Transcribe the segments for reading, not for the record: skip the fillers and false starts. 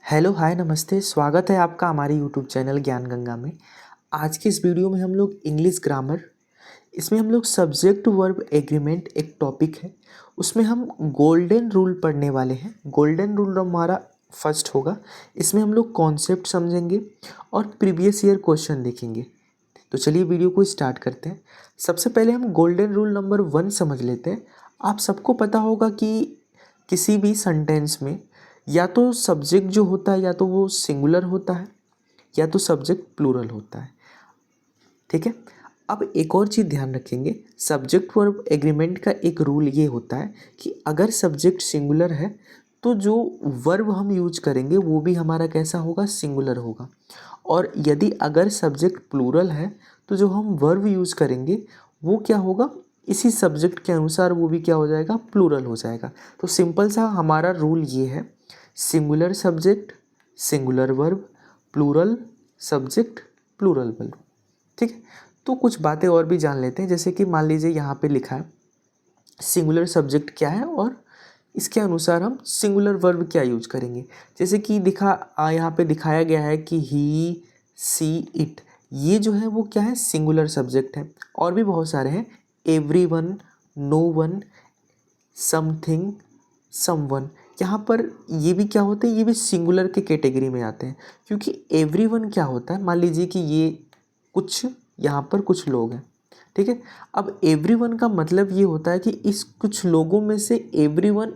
Hello hi नमस्ते। स्वागत है आपका हमारे यूट्यूब चैनल ज्ञान गंगा में। आज की इस वीडियो में हम लोग इंग्लिश ग्रामर, इसमें हम लोग सब्जेक्ट वर्ब एग्रीमेंट एक टॉपिक है, उसमें हम गोल्डन रूल पढ़ने वाले हैं। गोल्डन रूल हमारा फर्स्ट होगा। इसमें हम लोग कॉन्सेप्ट समझेंगे और प्रीवियस ईयर क्वेश्चन देखेंगे। तो चलिए वीडियो को स्टार्ट करते हैं। सबसे पहले हम गोल्डन रूल नंबर 1 समझ लेते हैं। आप सबको पता होगा कि किसी भी सेंटेंस में या तो सब्जेक्ट जो होता है या तो वो सिंगुलर होता है या तो सब्जेक्ट प्लूरल होता है। ठीक है। अब एक और चीज़ ध्यान रखेंगे, सब्जेक्ट वर्ब एग्रीमेंट का एक रूल ये होता है कि अगर सब्जेक्ट सिंगुलर है तो जो वर्ब हम यूज करेंगे वो भी हमारा कैसा होगा, सिंगुलर होगा। और यदि अगर सब्जेक्ट प्लूरल है तो जो हम वर्ब यूज करेंगे वो क्या होगा, इसी सब्जेक्ट के अनुसार वो भी क्या हो जाएगा, प्लूरल हो जाएगा। तो सिंपल सा हमारा रूल ये है, singular subject singular verb, plural subject plural verb. ठीक है। तो कुछ बातें और भी जान लेते हैं, जैसे कि मान लीजिए यहाँ पे लिखा है सिंगुलर सब्जेक्ट क्या है और इसके अनुसार हम सिंगुलर वर्ब क्या यूज करेंगे। जैसे कि यहाँ पे दिखाया गया है कि ही सी इट, ये जो है वो क्या है, सिंगुलर सब्जेक्ट है। और भी बहुत सारे हैं, everyone, no one, something, someone. यहाँ पर ये भी क्या होते हैं, ये भी सिंगुलर के कैटेगरी में आते हैं। क्योंकि एवरीवन क्या होता है, मान लीजिए कि ये कुछ, यहाँ पर कुछ लोग हैं। ठीक है। अब एवरीवन का मतलब ये होता है कि इस कुछ लोगों में से एवरीवन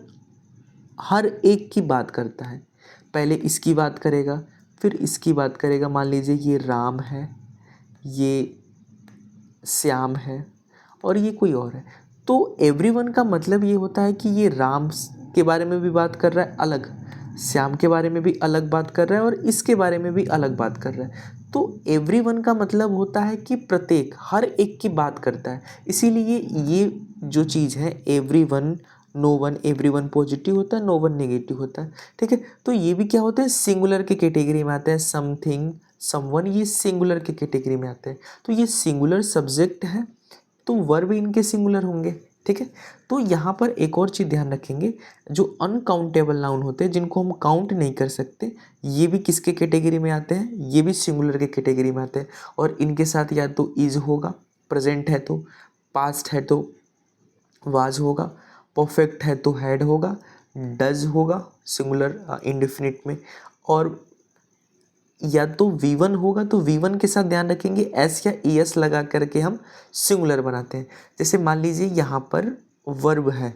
हर एक की बात करता है। पहले इसकी बात करेगा फिर इसकी बात करेगा। मान लीजिए ये राम है, ये श्याम है और ये कोई और है। तो एवरीवन का मतलब ये होता है कि ये राम के बारे में भी बात कर रहा है अलग, श्याम के बारे में भी अलग बात कर रहा है और इसके बारे में भी अलग बात कर रहा है। तो एवरीवन का मतलब होता है कि प्रत्येक, हर एक की बात करता है। इसीलिए ये जो चीज़ है everyone, no one, everyone positive होता है, नो वन नेगेटिव होता है। ठीक है। तो ये भी क्या होता है, सिंगुलर की कैटेगरी में आते हैं। समथिंग, समवन, ये सिंगुलर की कैटेगरी में आते हैं। तो ये सिंगुलर सब्जेक्ट है तो वर्ब इनके सिंगुलर होंगे। ठीक है। तो यहाँ पर एक और चीज़ ध्यान रखेंगे, जो अनकाउंटेबल नाउन होते हैं जिनको हम काउंट नहीं कर सकते, ये भी किसके कैटेगरी में आते हैं, ये भी सिंगुलर के कैटेगरी में आते हैं। और इनके साथ या तो इज होगा, प्रेजेंट है तो, पास्ट है तो वाज होगा, परफेक्ट है तो हैड होगा, डज होगा सिंगुलर इंडेफिनिट में, और या तो V1 होगा तो V1 के साथ ध्यान रखेंगे एस या ES लगा करके हम सिंगुलर बनाते हैं। जैसे मान लीजिए यहाँ पर वर्ब है,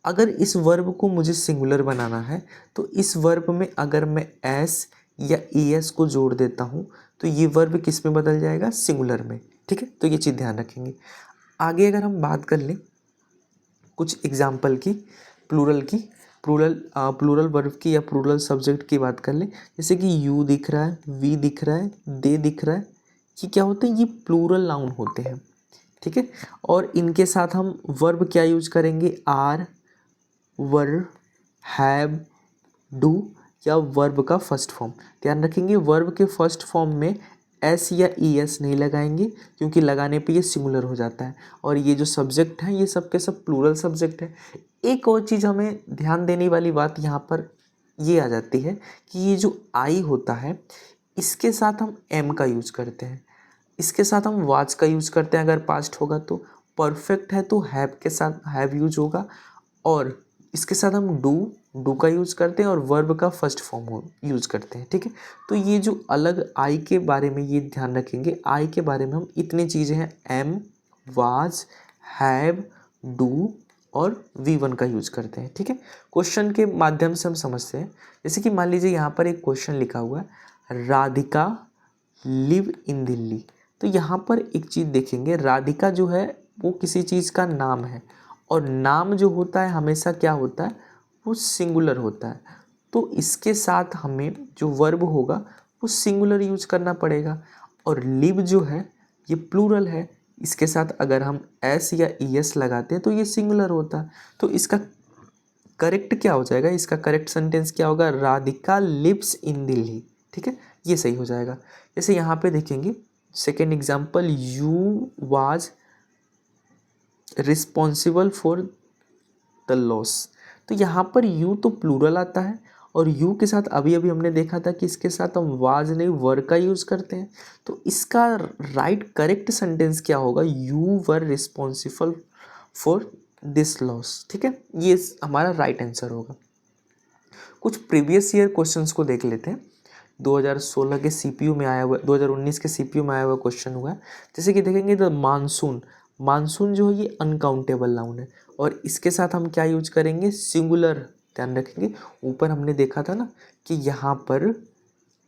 अगर इस वर्ब को मुझे सिंगुलर बनाना है तो इस वर्ब में अगर मैं एस या ES को जोड़ देता हूँ तो ये वर्ब किस में बदल जाएगा, सिंगुलर में। ठीक है। तो ये चीज़ ध्यान रखेंगे। आगे अगर हम बात कर लें कुछ एग्जाम्पल की, प्लूरल की, प्लूरल वर्ब की या प्लूरल सब्जेक्ट की बात कर लें। जैसे कि यू दिख रहा है, वी दिख रहा है, दे दिख रहा है, ये क्या होते हैं, ये प्लूरल नाउन होते हैं। ठीक है। और इनके साथ हम वर्ब क्या यूज करेंगे, आर, वर, हैव, डू, या वर्ब का फर्स्ट फॉर्म। ध्यान रखेंगे वर्ब के फर्स्ट फॉर्म में एस या ES नहीं लगाएंगे, क्योंकि लगाने पे ये सिंगुलर हो जाता है। और ये जो सब्जेक्ट हैं ये सब के सब प्लूरल सब्जेक्ट है। एक और चीज़ हमें ध्यान देने वाली बात यहाँ पर ये आ जाती है कि ये जो आई होता है इसके साथ हम एम का यूज करते हैं, इसके साथ हम वाज का यूज करते हैं अगर पास्ट होगा तो, परफेक्ट है तो हैव के साथ हैव यूज होगा, और इसके साथ हम डू का यूज़ करते हैं और वर्ब का फर्स्ट फॉर्म यूज़ करते हैं। ठीक है। तो ये जो अलग आई के बारे में ये ध्यान रखेंगे, आई के बारे में हम इतनी चीज़ें हैं, एम, वाज, हैव, डू और V1 का यूज़ करते हैं। ठीक है। क्वेश्चन के माध्यम से हम समझते हैं। जैसे कि मान लीजिए यहाँ पर एक क्वेश्चन लिखा हुआ है, राधिका लिव इन दिल्ली। तो यहाँ पर एक चीज़ देखेंगे, राधिका जो है वो किसी चीज़ का नाम है और नाम जो होता है हमेशा क्या होता है, वो सिंगुलर होता है। तो इसके साथ हमें जो वर्ब होगा वो सिंगुलर यूज करना पड़ेगा। और लिव जो है ये प्लूरल है, इसके साथ अगर हम एस या ES लगाते हैं तो ये सिंगुलर होता है। तो इसका करेक्ट क्या हो जाएगा, इसका करेक्ट सेंटेंस क्या होगा, राधिका लिव्स इन दिल्ली। ठीक है। ये सही हो जाएगा। जैसे यहाँ पे देखेंगे second example, you was responsible for the loss. तो यहाँ पर यू तो प्लूरल आता है और यू के साथ अभी अभी हमने देखा था कि इसके साथ हम वाज नहीं वर का यूज़ करते हैं। तो इसका राइट करेक्ट सेंटेंस क्या होगा, you were responsible for this loss. ठीक है, ये हमारा राइट आंसर होगा। कुछ प्रीवियस ईयर क्वेश्चंस को देख लेते हैं। 2016 के सीपीयू में आया हुआ, 2019 के सीपीयू में आया हुआ क्वेश्चन हुआ है। जैसे कि देखेंगे द मानसून, मानसून जो है ये अनकाउंटेबल नाउन है और इसके साथ हम क्या यूज करेंगे, सिंगुलर। ध्यान रखेंगे, ऊपर हमने देखा था ना कि यहाँ पर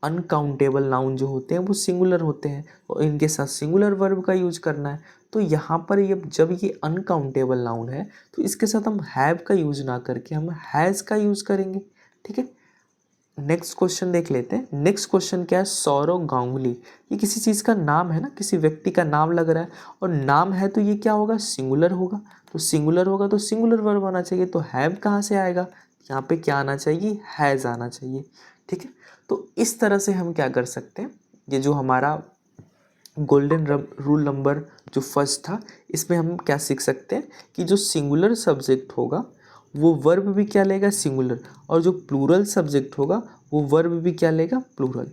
अनकाउंटेबल नाउन जो होते हैं वो सिंगुलर होते हैं और इनके साथ सिंगुलर वर्ब का यूज करना है। तो यहाँ पर ये जब ये अनकाउंटेबल नाउन है तो इसके साथ हम हैव का यूज ना करके हम हैज़ का यूज करेंगे। ठीक है, नेक्स्ट क्वेश्चन देख लेते हैं। नेक्स्ट क्वेश्चन क्या है, सौरव गांगुली। ये किसी चीज़ का नाम है ना, किसी व्यक्ति का नाम लग रहा है और नाम है तो ये क्या होगा, सिंगुलर होगा। तो सिंगुलर होगा तो सिंगुलर वर्ब आना चाहिए। तो हैव कहाँ से आएगा, यहाँ पे क्या आना चाहिए, हैज़ आना चाहिए। ठीक है, तो इस तरह से हम क्या कर सकते हैं, ये जो हमारा गोल्डन रूल नंबर जो फर्स्ट था, इसमें हम क्या सीख सकते हैं कि जो सिंगुलर सब्जेक्ट होगा वो वर्ब भी क्या लेगा, सिंगुलर, और जो प्लूरल सब्जेक्ट होगा वो वर्ब भी क्या लेगा, प्लूरल।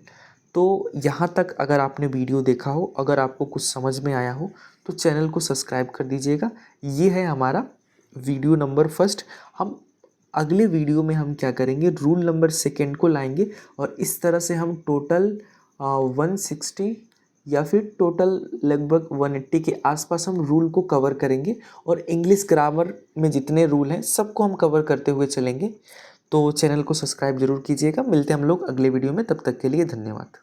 तो यहाँ तक अगर आपने वीडियो देखा हो, अगर आपको कुछ समझ में आया हो तो चैनल को सब्सक्राइब कर दीजिएगा। ये है हमारा वीडियो नंबर फर्स्ट। हम अगले वीडियो में हम क्या करेंगे, रूल नंबर सेकेंड को लाएंगे और इस तरह से हम टोटल 160 या फिर टोटल लगभग 180 के आसपास हम रूल को कवर करेंगे और इंग्लिश ग्रामर में जितने रूल हैं सबको हम कवर करते हुए चलेंगे। तो चैनल को सब्सक्राइब जरूर कीजिएगा। मिलते हैं हम लोग अगले वीडियो में, तब तक के लिए धन्यवाद।